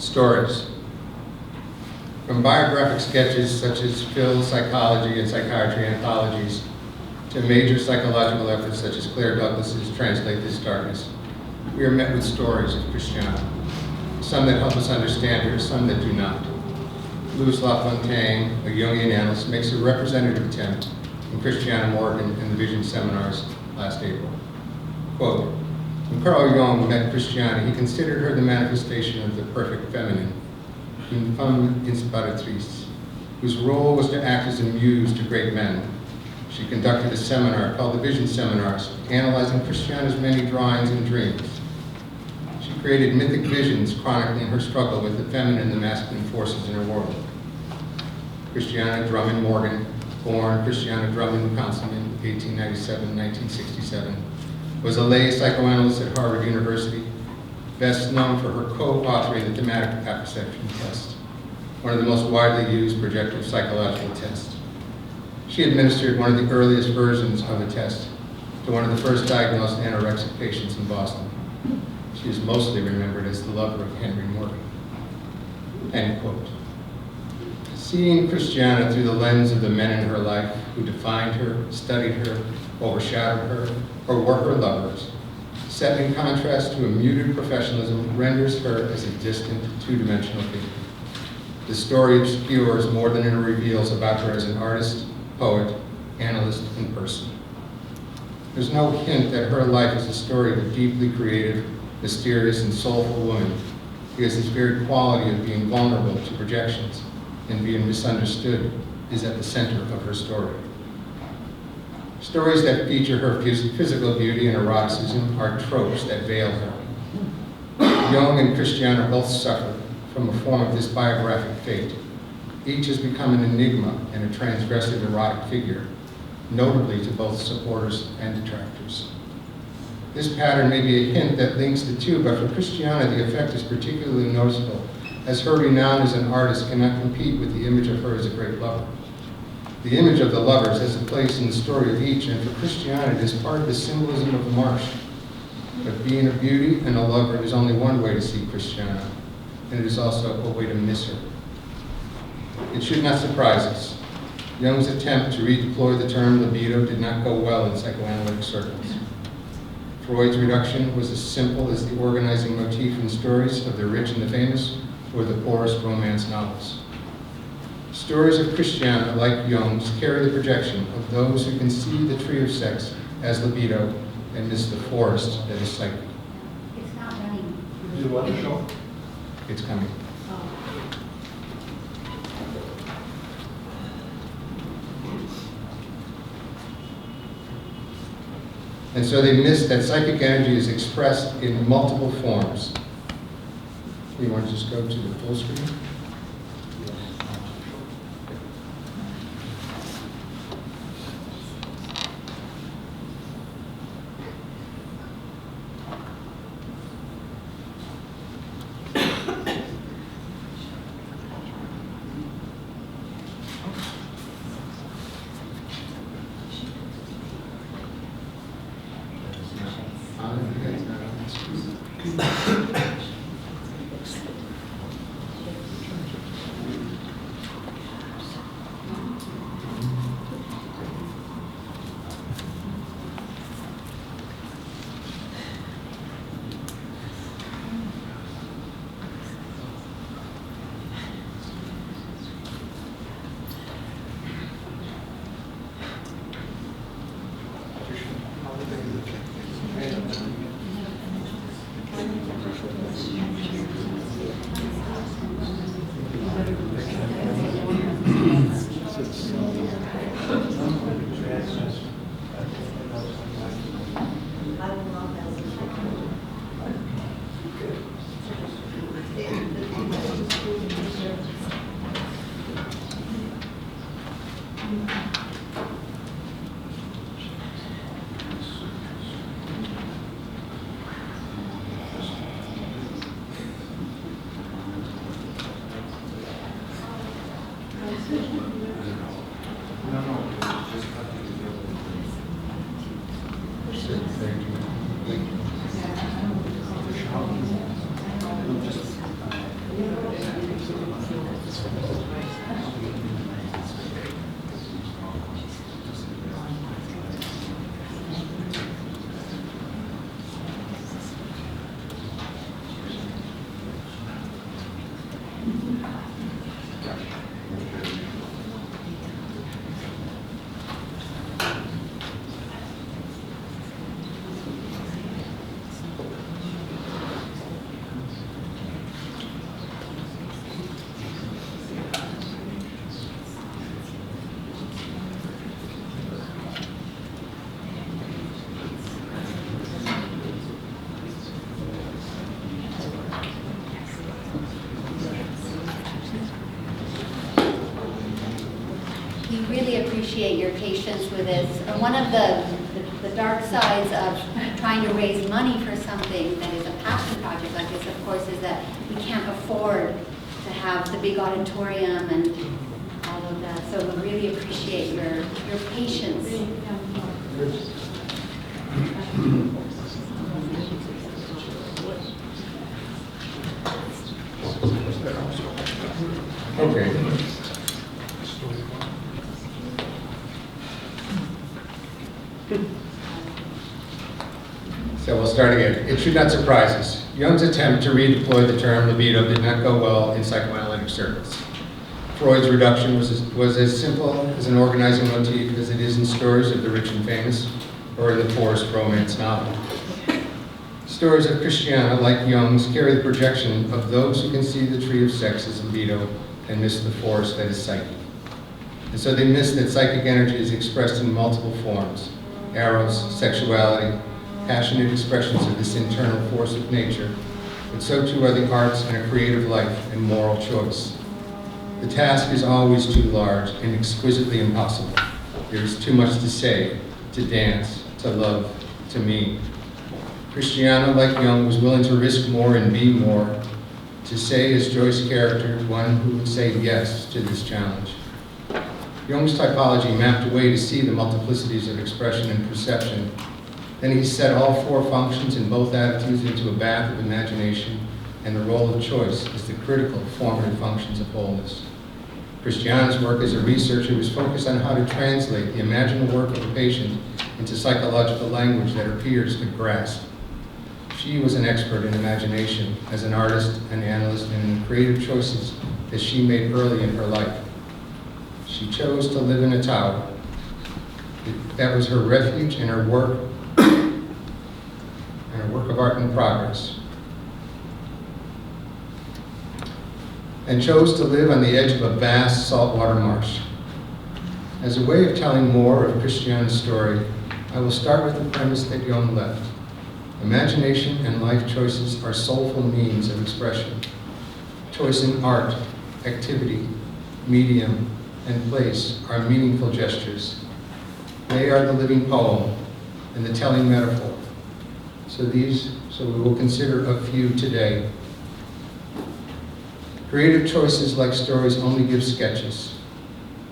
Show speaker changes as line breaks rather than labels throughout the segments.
Stories. From biographic sketches such as Phil's psychology and psychiatry anthologies to major psychological efforts such as Claire Douglas's Translate This Darkness, we are met with stories of Christiana, some that help us understand her, some that do not. Louis LaFontaine, a Jungian analyst, makes a representative attempt in Christiana Morgan and the Vision Seminars last April. Quote, when Carl Jung met Christiana, he considered her the manifestation of the perfect feminine, une femme inspiratrice, whose role was to act as a muse to great men. She conducted a seminar called the Vision Seminars, analyzing Christiana's many drawings and dreams. She created mythic visions chronicling her struggle with the feminine and the masculine forces in her world. Christiana Drummond Morgan, born Christiana Drummond Conselman, 1897-1967, was a lay psychoanalyst at Harvard University, best known for her co-authoring the thematic apperception test, one of the most widely used projective psychological tests. She administered one of the earliest versions of the test to one of the first diagnosed anorexic patients in Boston. She is mostly remembered as the lover of Henry Morgan. End quote. Seeing Christiana through the lens of the men in her life who defined her, studied her, overshadowed her, or were her lovers, set in contrast to a muted professionalism, renders her as a distant, two-dimensional figure. The story obscures more than it reveals about her as an artist, poet, analyst, and person. There's no hint that her life is a story of a deeply creative, mysterious, and soulful woman, because this very quality of being vulnerable to projections and being misunderstood is at the center of her story. Stories that feature her physical beauty and eroticism are tropes that veil her. Jung and Christiana both suffer from a form of this biographic fate. Each has become an enigma and a transgressive erotic figure, notably to both supporters and detractors. This pattern may be a hint that links the two, but for Christiana, the effect is particularly noticeable, as her renown as an artist cannot compete with the image of her as a great lover. The image of the lovers has a place in the story of each, and for Christiana, it is part of the symbolism of Marsh. But being a beauty and a lover is only one way to see Christiana, and it is also a way to miss her. It should not surprise us. Jung's attempt to redeploy the term libido did not go well in psychoanalytic circles. Freud's reduction was as simple as the organizing motif in stories of the rich and the famous or the poorest romance novels. Stories of Christiana, like Jung's, carry the projection of those who can see the tree of sex as libido and miss the forest that is psyche.
It's not running.
Do you want to show?
It's coming. And so they miss that psychic energy is expressed in multiple forms. You want to just go to the full screen?
we really appreciate your patience with this. And one of the dark sides of trying to raise money for something that is a passion project like this, of course, is that we can't afford to have the big auditorium and all of that. So we really appreciate your patience.
Okay. So we'll start again. It should not surprise us. Jung's attempt to redeploy the term libido did not go well in psychoanalytic circles. Freud's reduction was as simple as an organizing motif as it is in stories of the rich and famous or in the poorest romance novel. Stories of Christiana, like Jung's, carry the projection of those who can see the tree of sex as libido and miss the forest that is psyche. And so they miss that psychic energy is expressed in multiple forms: eros, sexuality, passionate expressions of this internal force of nature, but so too are the arts and a creative life and moral choice. The task is always too large and exquisitely impossible. There is too much to say, to dance, to love, to mean. Christiana, like Jung, was willing to risk more and be more, to say, as Joyce's character, one who would say yes to this challenge. Jung's typology mapped a way to see the multiplicities of expression and perception. Then he set all four functions in both attitudes into a bath of imagination and the role of choice as the critical formative functions of wholeness. Christiana's work as a researcher was focused on how to translate the imaginal work of a patient into psychological language that her peers could grasp. She was an expert in imagination as an artist, an analyst, and in the creative choices that she made early in her life. She chose to live in a tower. That was her refuge and her work, and her work of art in progress. And chose to live on the edge of a vast saltwater marsh. As a way of telling more of Christiana's story, I will start with the premise that Jung left. Imagination and life choices are soulful means of expression. Choice in art, activity, medium, and place are meaningful gestures. They are the living poem and the telling metaphor. So we will consider a few today. Creative choices, like stories, only give sketches.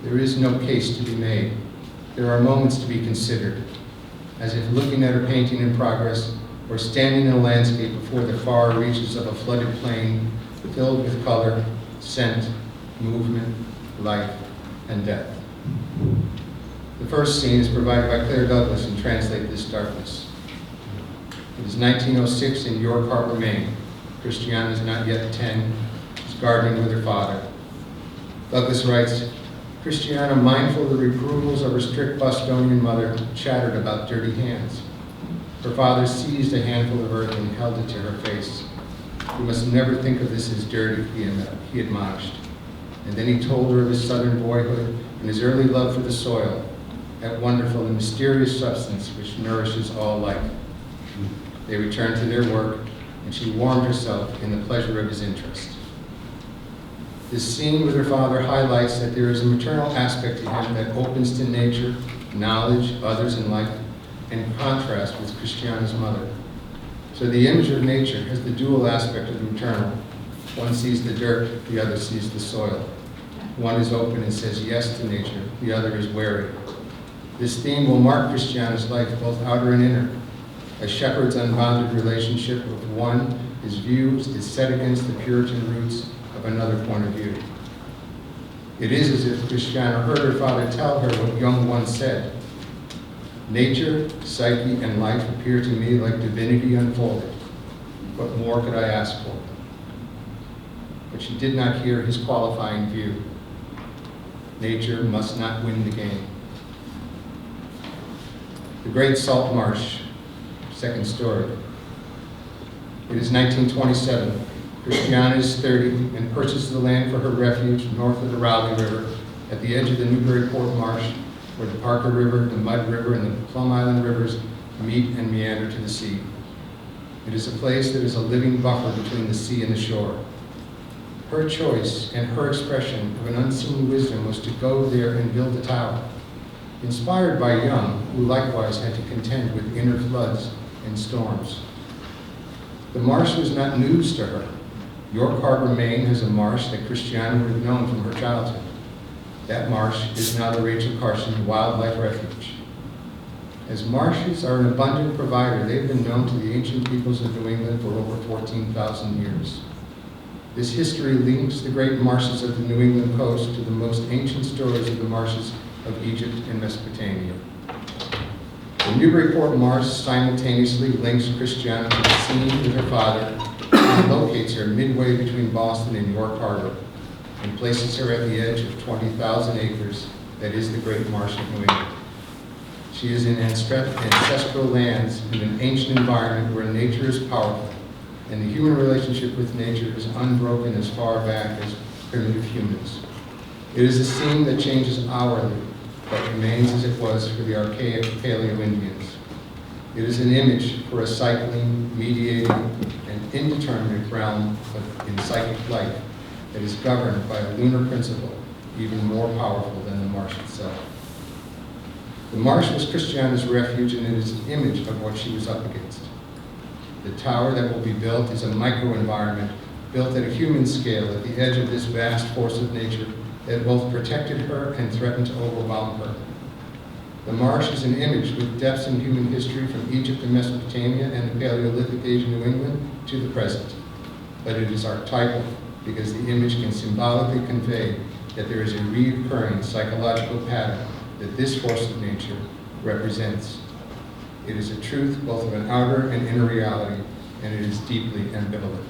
There is no case to be made. There are moments to be considered, as if looking at a painting in progress or standing in a landscape before the far reaches of a flooded plain filled with color, scent, movement, life, and death. The first scene is provided by Claire Douglas in Translate This Darkness. It is 1906 in York Harbor, Maine. Christiana is not yet 10. She's gardening with her father. Douglas writes, Christiana, mindful of the reprovals of her strict Bostonian mother, chattered about dirty hands. Her father seized a handful of earth and held it to her face. You must never think of this as dirty, he admonished. And then he told her of his southern boyhood and his early love for the soil, that wonderful and mysterious substance which nourishes all life. They returned to their work, and she warmed herself in the pleasure of his interest. This scene with her father highlights that there is a maternal aspect to him that opens to nature, knowledge, others, and life, in contrast with Christiana's mother. So the image of nature has the dual aspect of the maternal. One sees the dirt, the other sees the soil. One is open and says yes to nature, the other is wary. This theme will mark Christiana's life, both outer and inner. A shepherd's unbounded relationship with one, his views is set against the Puritan roots of another point of view. It is as if Christiana heard her father tell her what Jung once said. Nature, psyche, and life appear to me like divinity unfolded. What more could I ask for? But she did not hear his qualifying view. Nature must not win the game. The Great Salt Marsh, second story. It is 1927. Christiana is 30 and purchases the land for her refuge north of the Rowley River at the edge of the Newburyport Marsh, where the Parker River, the Mud River, and the Plum Island rivers meet and meander to the sea. It is a place that is a living buffer between the sea and the shore. Her choice and her expression of an unseen wisdom was to go there and build a tower, inspired by Young, who likewise had to contend with inner floods and storms. The marsh was not news to her. York Harbor, Maine has a marsh that Christiana would have known from her childhood. That marsh is now the Rachel Carson Wildlife Refuge. As marshes are an abundant provider, they've been known to the ancient peoples of New England for over 14,000 years. This history links the great marshes of the New England coast to the most ancient stories of the marshes of Egypt and Mesopotamia. The Newburyport Marsh simultaneously links Christiana to the scene with her father and locates her midway between Boston and York Harbor and places her at the edge of 20,000 acres that is the great marsh of New England. She is in ancestral lands in an ancient environment where nature is powerful and the human relationship with nature is unbroken as far back as primitive humans. It is a scene that changes hourly, but remains as it was for the archaic Paleo-Indians. It is an image for a cycling, mediating, and indeterminate realm in psychic life that is governed by a lunar principle even more powerful than the marsh itself. The marsh was Christiana's refuge, and it is an image of what she was up against. The tower that will be built is a microenvironment built at a human scale at the edge of this vast force of nature that both protected her and threatened to overwhelm her. The marsh is an image with depths in human history from Egypt and Mesopotamia and the Paleolithic age in New England to the present. But it is archetypal because the image can symbolically convey that there is a recurring psychological pattern that this force of nature represents. It is a truth both of an outer and inner reality, and it is deeply ambivalent.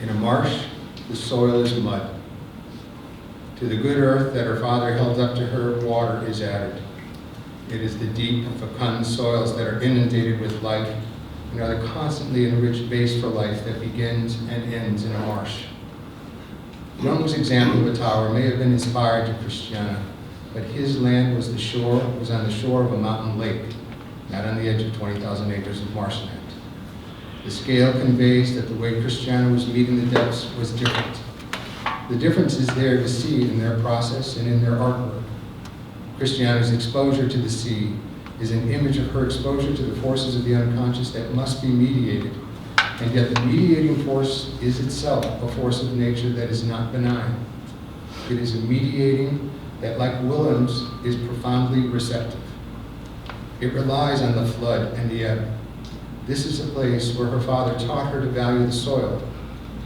In a marsh, the soil is mud. To the good earth that her father held up to her, water is added. It is the deep, fecund soils that are inundated with life and are the constantly enriched base for life that begins and ends in a marsh. Young's example of a tower may have been inspired to Christiana, but his land was on the shore of a mountain lake, not on the edge of 20,000 acres of marshland. The scale conveys that the way Christiana was meeting the depths was different. The difference is there to see in their process and in their artwork. Christiana's exposure to the sea is an image of her exposure to the forces of the unconscious that must be mediated, and yet the mediating force is itself a force of nature that is not benign. It is a mediating that, like Willem's, is profoundly receptive. It relies on the flood and the ebb. This is a place where her father taught her to value the soil,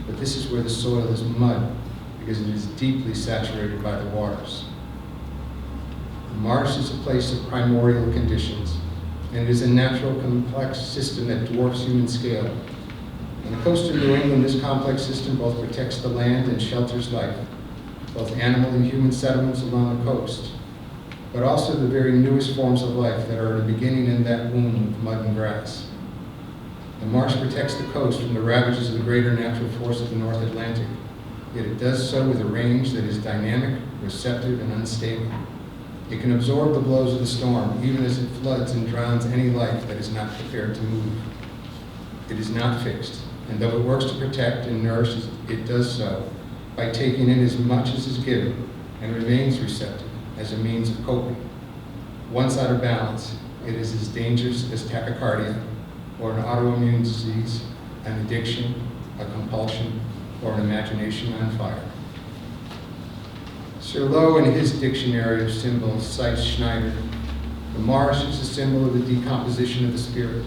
but this is where the soil is mud because it is deeply saturated by the waters. The marsh is a place of primordial conditions, and it is a natural complex system that dwarfs human scale. On the coast of New England, this complex system both protects the land and shelters life, both animal and human settlements along the coast, but also the very newest forms of life that are at the beginning in that womb of mud and grass. The marsh protects the coast from the ravages of the greater natural force of the North Atlantic, yet it does so with a range that is dynamic, receptive, and unstable. It can absorb the blows of the storm, even as it floods and drowns any life that is not prepared to move. It is not fixed, and though it works to protect and nourish, it does so by taking in as much as is given and remains receptive as a means of coping. Once out of balance, it is as dangerous as tachycardia or an autoimmune disease, an addiction, a compulsion, or an imagination on fire. Sir Lowe, in his dictionary of symbols, cites Schneider. The marsh is a symbol of the decomposition of the spirit.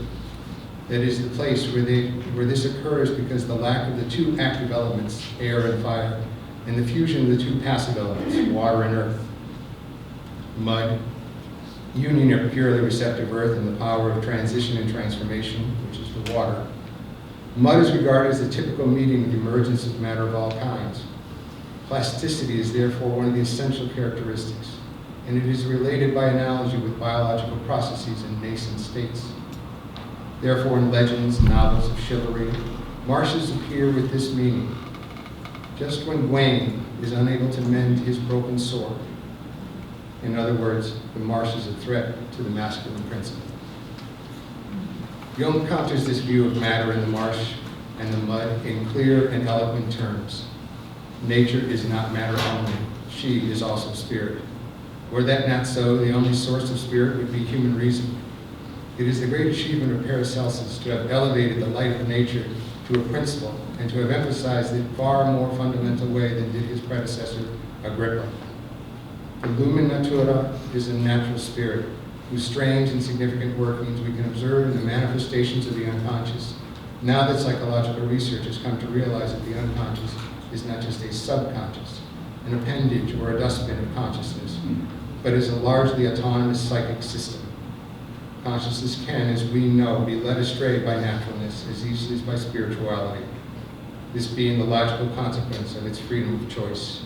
That is the place where this occurs because the lack of the two active elements, air and fire, and the fusion of the two passive elements, water and earth. Mud, union of purely receptive earth and the power of transition and transformation, which is the water. Mud is regarded as the typical medium of the emergence of matter of all kinds. Plasticity is therefore one of the essential characteristics, and it is related by analogy with biological processes in nascent states. Therefore, in legends, novels of chivalry, marshes appear with this meaning. Just when Gawain is unable to mend his broken sword. In other words, the marsh is a threat to the masculine principle. Jung counters this view of matter in the marsh and the mud in clear and eloquent terms. Nature is not matter only, she is also spirit. Were that not so, the only source of spirit would be human reason. It is the great achievement of Paracelsus to have elevated the light of nature to a principle and to have emphasized it far more fundamental way than did his predecessor, Agrippa. The lumen natura is a natural spirit whose strange and significant workings we can observe in the manifestations of the unconscious, now that psychological research has come to realize that the unconscious is not just a subconscious, an appendage or a dustbin of consciousness, but is a largely autonomous psychic system. Consciousness can, as we know, be led astray by naturalness as easily as by spirituality, this being the logical consequence of its freedom of choice.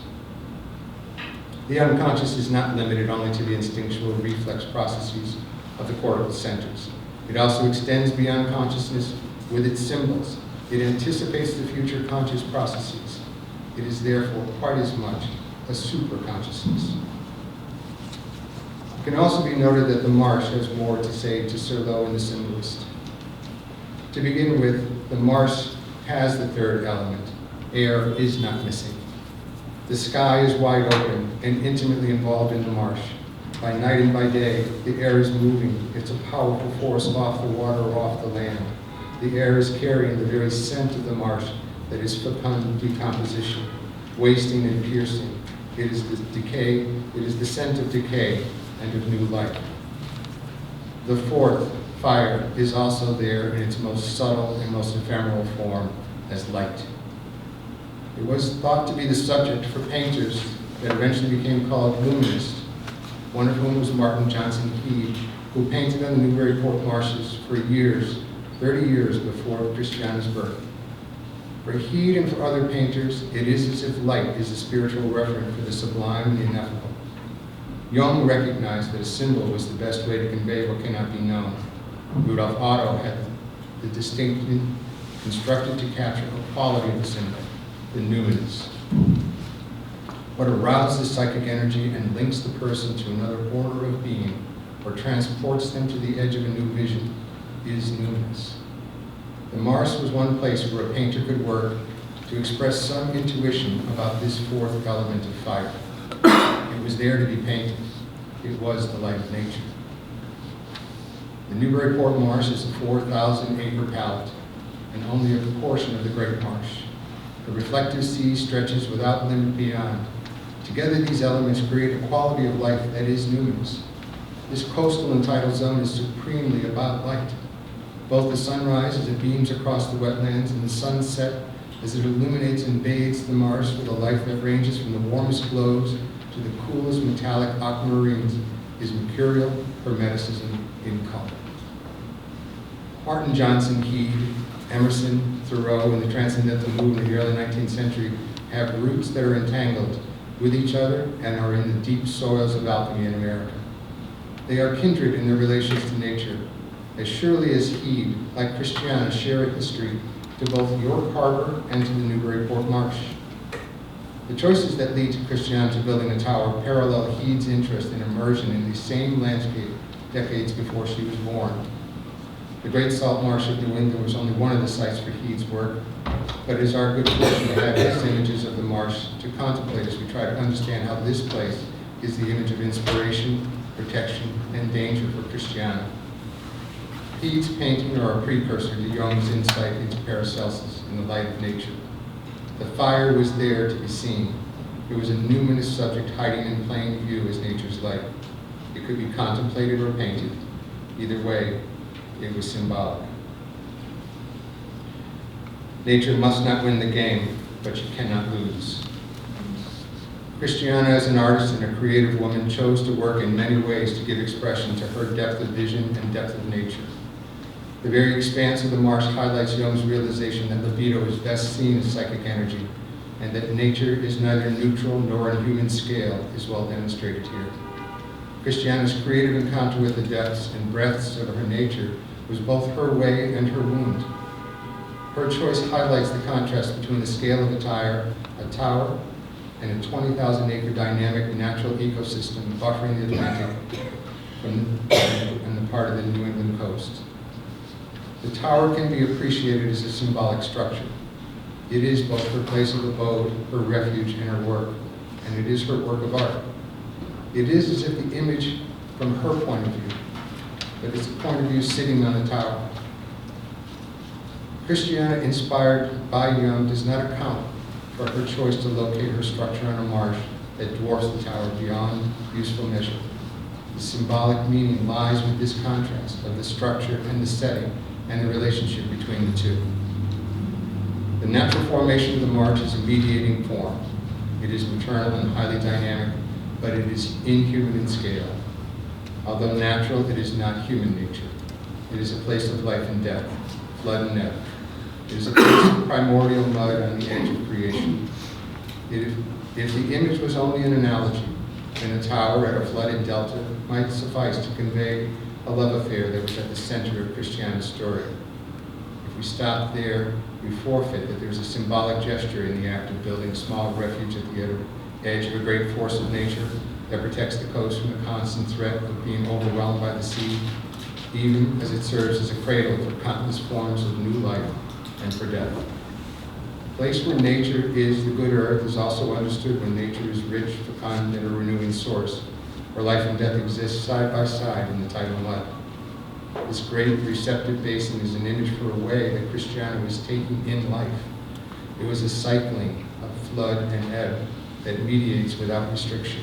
The unconscious is not limited only to the instinctual reflex processes of the cortical centers. It also extends beyond consciousness with its symbols. It anticipates the future conscious processes. It is therefore quite as much a superconsciousness. It can also be noted that the Marsh has more to say to Serlo and the symbolist. To begin with, the Marsh has the third element. Air is not missing. The sky is wide open and intimately involved in the marsh. By night and by day, the air is moving. It's a powerful force off the water or off the land. The air is carrying the very scent of the marsh that is fecund decomposition, wasting and piercing. It is the decay, it is the scent of decay and of new life. The fourth, fire, is also there in its most subtle and most ephemeral form as light. It was thought to be the subject for painters that eventually became called luminists, one of whom was Martin Johnson Heade, who painted on the Newburyport marshes for years, 30 years before Christiana's birth. For Heade and for other painters, it is as if light is a spiritual referent for the sublime and the ineffable. Jung recognized that a symbol was the best way to convey what cannot be known. Rudolf Otto had the distinction constructed to capture a quality of the symbol, the numinous. What arouses psychic energy and links the person to another order of being or transports them to the edge of a new vision is numinous. The Marsh was one place where a painter could work to express some intuition about this fourth element of fire. It was there to be painted. It was the light of nature. The Newburyport Marsh is a 4,000-acre palette and only a portion of the Great Marsh. The reflective sea stretches without limit beyond. Together, these elements create a quality of life that is numinous. This coastal and tidal zone is supremely about light. Both the sunrise as it beams across the wetlands and the sunset as it illuminates and bathes the marsh with a light that ranges from the warmest glows to the coolest metallic aquamarines is mercurial hermeticism in color. Martin Johnson, Heade, Emerson, Thoreau, and the Transcendental Movement of the early 19th century have roots that are entangled with each other and are in the deep soils of alchemy in America. They are kindred in their relations to nature, as surely as Heade, like Christiana, share a history to both York Harbor and to the Newburyport Marsh. The choices that lead to Christiana to building a tower parallel Heade's interest in immersion in the same landscape decades before she was born. The Great Salt Marsh of New England was only one of the sites for Heade's work, but it is our good fortune to have his images of the marsh to contemplate as we try to understand how this place is the image of inspiration, protection, and danger for Christiana. Heade's painting are a precursor to Jung's insight into Paracelsus in the light of nature. The fire was there to be seen. It was a numinous subject hiding in plain view as nature's light. It could be contemplated or painted. Either way, it was symbolic. Nature must not win the game, but she cannot lose. Christiana, as an artist and a creative woman, chose to work in many ways to give expression to her depth of vision and depth of nature. The very expanse of the marsh highlights Jung's realization that libido is best seen as psychic energy, and that nature is neither neutral nor on human scale is well demonstrated here. Christiana's creative encounter with the depths and breadths of her nature was both her way and her wound. Her choice highlights the contrast between the scale of a tower, and a 20,000-acre dynamic natural ecosystem buffering the Atlantic from the part of the New England coast. The tower can be appreciated as a symbolic structure. It is both her place of abode, her refuge, and her work, and it is her work of art. It is as if the image from her point of view, but it's a point of view sitting on the tower. Christiana, inspired by Young, does not account for her choice to locate her structure on a marsh that dwarfs the tower beyond useful measure. The symbolic meaning lies with this contrast of the structure and the setting and the relationship between the two. The natural formation of the marsh is a mediating form. It is maternal and highly dynamic, but it is inhuman in scale. Although natural, it is not human nature. It is a place of life and death, flood and ebb. It is a place of primordial mud on the edge of creation. If the image was only an analogy, then a tower at a flooded delta might suffice to convey a love affair that was at the center of Christiana's story. If we stop there, we forfeit that there's a symbolic gesture in the act of building a small refuge at the edge of a great force of nature that protects the coast from the constant threat of being overwhelmed by the sea, even as it serves as a cradle for countless forms of new life and for death. The place where nature is the good earth is also understood when nature is rich, fecund, and a renewing source, where life and death exist side by side in the tidal mud. This great receptive basin is an image for a way that Christiana was taking in life. It was a cycling of flood and ebb that mediates without restriction.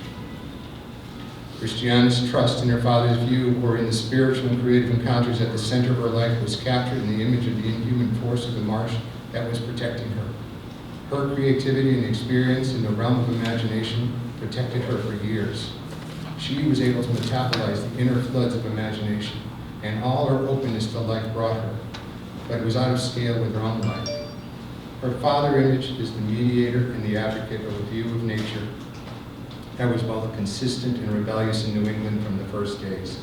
Christiana's trust in her father's view or in the spiritual and creative encounters at the center of her life was captured in the image of the inhuman force of the marsh that was protecting her. Her creativity and experience in the realm of imagination protected her for years. She was able to metabolize the inner floods of imagination, and all her openness to life brought her, but it was out of scale with her own life. Her father image is the mediator and the advocate of a view of nature that was both consistent and rebellious in New England from the first days.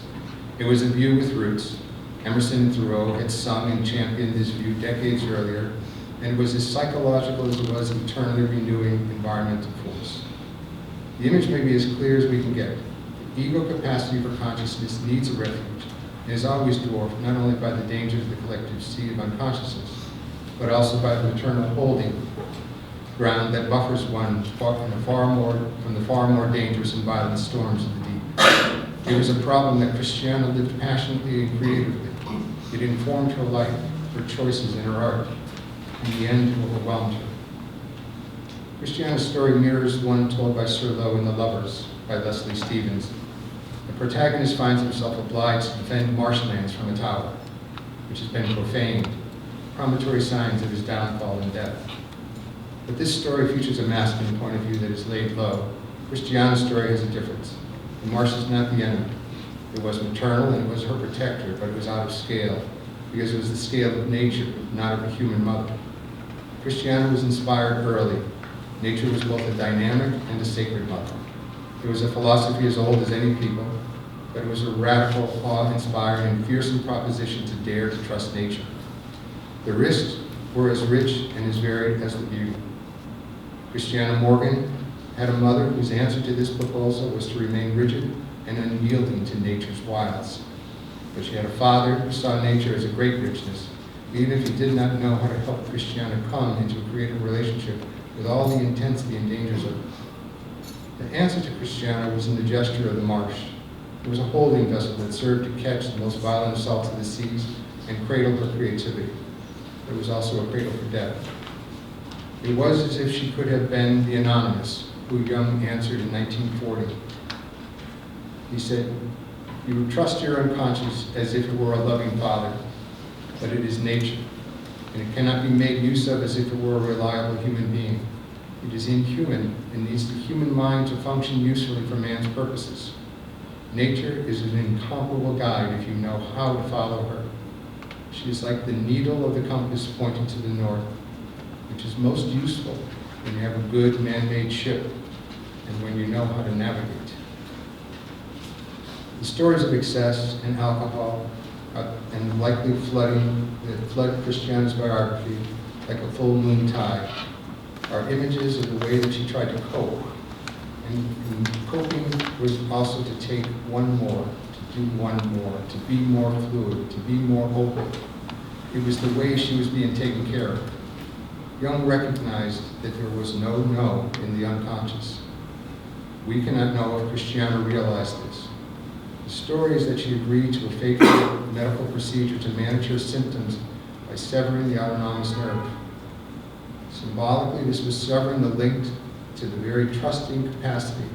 It was a view with roots. Emerson and Thoreau had sung and championed this view decades earlier, and it was as psychological as it was eternally renewing environmental force. The image may be as clear as we can get. The ego capacity for consciousness needs a refuge, and is always dwarfed not only by the dangers of the collective sea of unconsciousness, but also by the maternal holding ground that buffers one from the far more dangerous and violent storms of the deep. It was a problem that Christiana lived passionately and creatively. It informed her life, her choices, and her art. In the end, it overwhelmed her. Christiana's story mirrors one told by Sir Low in The Lovers by Leslie Stevens. The protagonist finds himself obliged to defend marshlands from a tower, which has been profaned, promontory signs of his downfall and death. But this story features a masculine point of view that is laid low. Christiana's story has a difference. The marsh is not the enemy. It was maternal and it was her protector, but it was out of scale, because it was the scale of nature, not of a human mother. Christiana was inspired early. Nature was both a dynamic and a sacred mother. It was a philosophy as old as any people, but it was a radical, awe-inspiring, and fearsome proposition to dare to trust nature. The risks were as rich and as varied as the beauty. Christiana Morgan had a mother whose answer to this proposal was to remain rigid and unyielding to nature's wilds. But she had a father who saw nature as a great richness, even if he did not know how to help Christiana come into a creative relationship with all the intensity and dangers of it. The answer to Christiana was in the gesture of the marsh. It was a holding vessel that served to catch the most violent assaults of the seas and cradle her creativity. It was also a cradle for death. It was as if she could have been the anonymous, who Young answered in 1940. He said, "You trust your unconscious as if it were a loving father, but it is nature, and it cannot be made use of as if it were a reliable human being. It is inhuman and needs the human mind to function usefully for man's purposes. Nature is an incomparable guide if you know how to follow her. She is like the needle of the compass pointing to the north, which is most useful when you have a good man-made ship and when you know how to navigate." The stories of excess and alcohol and likely flooding that flood Christiana's biography like a full moon tide are images of the way that she tried to cope. And coping was also to take one more, to do one more, to be more fluid, to be more open. It was the way she was being taken care of. Young recognized that there was no no in the unconscious. We cannot know if Christiana realized this. The story is that she agreed to a fateful medical procedure to manage her symptoms by severing the autonomous nerve. Symbolically, this was severing the link to the very trusting capacity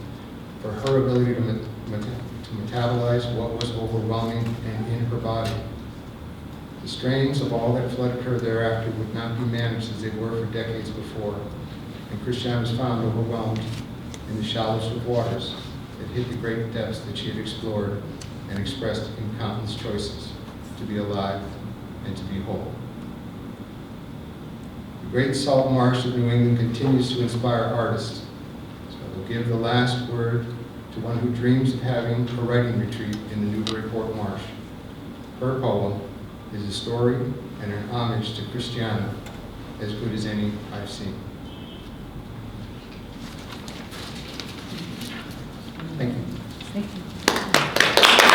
for her ability to metabolize what was overwhelming and in her body. The strains of all that flooded her thereafter would not be managed as they were for decades before, and Christiane was found overwhelmed in the shallowest of waters that hid the great depths that she had explored and expressed in countless choices to be alive and to be whole. The great salt marsh of New England continues to inspire artists, so I will give the last word to one who dreams of having a writing retreat in the Newburyport Marsh. Her poem is a story and an homage to Christiana as good as any I've seen.